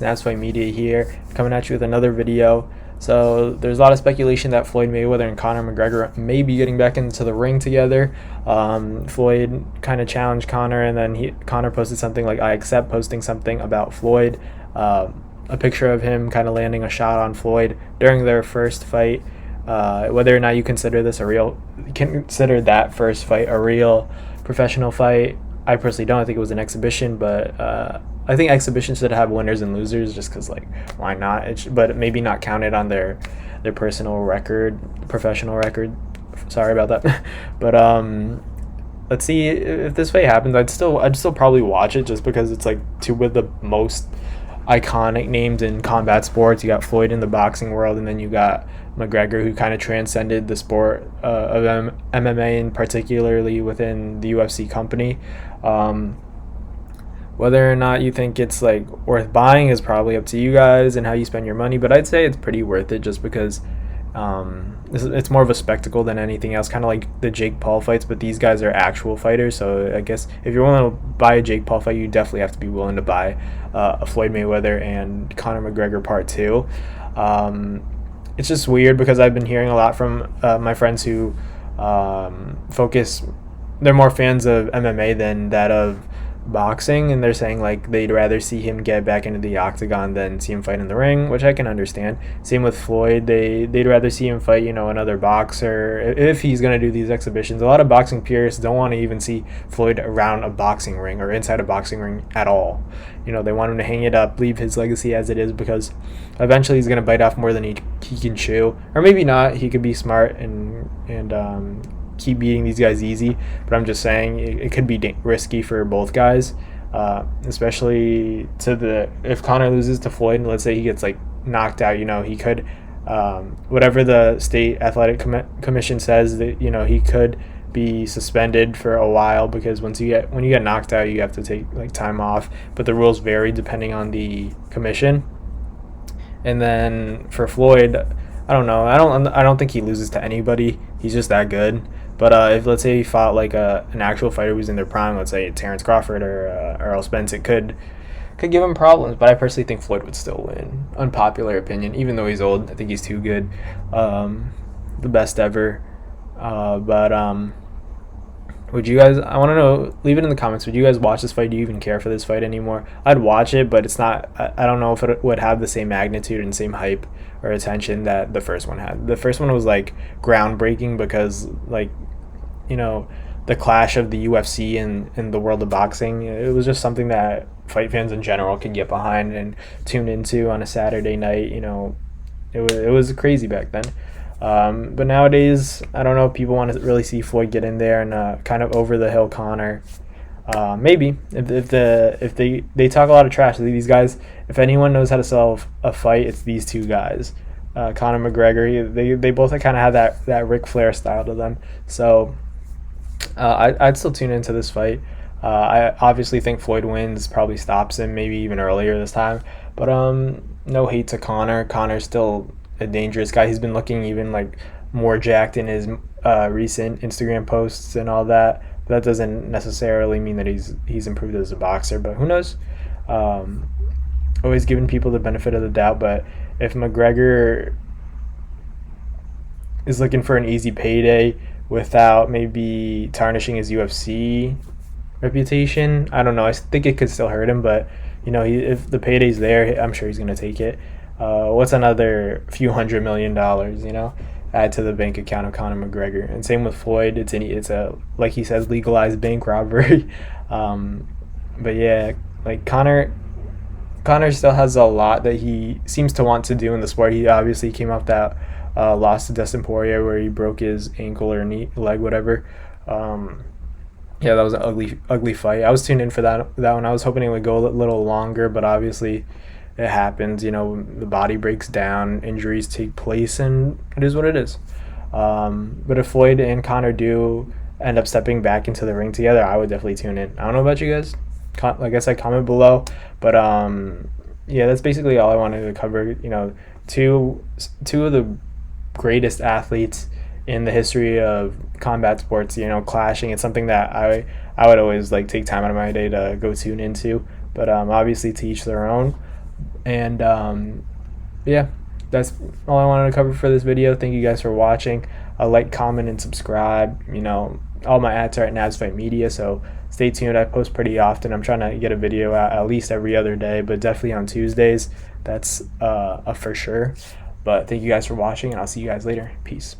That's why media here, coming at you with another video. So there's a lot of speculation that Floyd Mayweather and Conor McGregor may be getting back into the ring together. Floyd kind of challenged Conor, and then Conor posted something like, "I accept," posting something about Floyd, a picture of him kind of landing a shot on Floyd during their first fight. Whether or not you consider consider that first fight a real professional fight, I personally don't. I think it was an exhibition, but I think exhibitions should have winners and losers, just because, like, why not? But maybe not counted on their personal record, professional record. Sorry about that. But let's see if this fight happens. I'd still probably watch it, just because it's like two of the most iconic names in combat sports. You got Floyd in the boxing world, and then you got McGregor, who kind of transcended the sport of MMA, and particularly within the UFC company. Whether or not you think it's like worth buying is probably up to you guys and how you spend your money, but I'd say it's pretty worth it, just because it's more of a spectacle than anything else, kind of like the Jake Paul fights, but these guys are actual fighters. So I guess if you're willing to buy a Jake Paul fight, you definitely have to be willing to buy a Floyd Mayweather and Conor McGregor part 2. It's just weird, because I've been hearing a lot from my friends who they're more fans of MMA than that of boxing, and they're saying like they'd rather see him get back into the octagon than see him fight in the ring, which I can understand. Same with Floyd. They'd rather see him fight, another boxer, if he's going to do these exhibitions. A lot of boxing purists don't want to even see Floyd around a boxing ring or inside a boxing ring at all. They want him to hang it up, leave his legacy as it is, because eventually he's going to bite off more than he can chew. Or maybe not. He could be smart and keep beating these guys easy, but I'm just saying it could be risky for both guys, especially if Conor loses to Floyd, and let's say he gets like knocked out, he could, whatever the state athletic commission says, that he could be suspended for a while, because when you get knocked out, you have to take like time off, but the rules vary depending on the commission. And then for Floyd, I don't know. I don't think he loses to anybody. He's just that good. But if, let's say, he fought like an actual fighter who's in their prime, let's say Terrence Crawford or Errol Spence, it could give him problems. But I personally think Floyd would still win. Unpopular opinion, even though he's old. I think he's too good. The best ever. Would you guys? I want to know. Leave it in the comments. Would you guys watch this fight? Do you even care for this fight anymore? I'd watch it, but it's not. I don't know if it would have the same magnitude and same hype or attention that the first one had. The first one was like groundbreaking, because like, the clash of the UFC and the world of boxing. It was just something that fight fans in general could get behind and tune into on a Saturday night. It was crazy back then. But nowadays, I don't know if people want to really see Floyd get in there and kind of over the hill Conor. Maybe if they talk a lot of trash. These guys, if anyone knows how to sell a fight, it's these two guys, Conor McGregor. They both kind of have that Ric Flair style to them. So I'd still tune into this fight. I obviously think Floyd wins, probably stops him, maybe even earlier this time. But no hate to Conor. Conor's still a dangerous guy. He's been looking even like more jacked in his recent Instagram posts and all that. But that doesn't necessarily mean that he's improved as a boxer, but who knows? Always giving people the benefit of the doubt. But if McGregor is looking for an easy payday without maybe tarnishing his UFC reputation, I don't know. I think it could still hurt him, but if the payday's there, I'm sure he's going to take it. What's another few $100 million, add to the bank account of Conor McGregor? And same with Floyd. It's a, like he says, legalized bank robbery. But yeah, like Conor still has a lot that he seems to want to do in the sport. He obviously came off that loss to Dustin Poirier, where he broke his ankle or knee, leg, whatever. Yeah, that was an ugly fight. I was tuned in for that one. I was hoping it would go a little longer, but obviously it happens. The body breaks down, injuries take place, and it is what it is. But if Floyd and Conor do end up stepping back into the ring together, I would definitely tune in. I don't know about you guys. Like I said, comment below. But yeah, that's basically all I wanted to cover. Two of the greatest athletes in the history of combat sports, clashing. It's something that I would always like take time out of my day to go tune into. But obviously, to each their own. And yeah, that's all I wanted to cover for this video. Thank you guys for watching. Like, comment, and subscribe. You know, all my ads are at Nabs Fight Media, so stay tuned. I post pretty often. I'm trying to get a video out at least every other day, but definitely on Tuesdays. That's a for sure. But thank you guys for watching, and I'll see you guys later. Peace.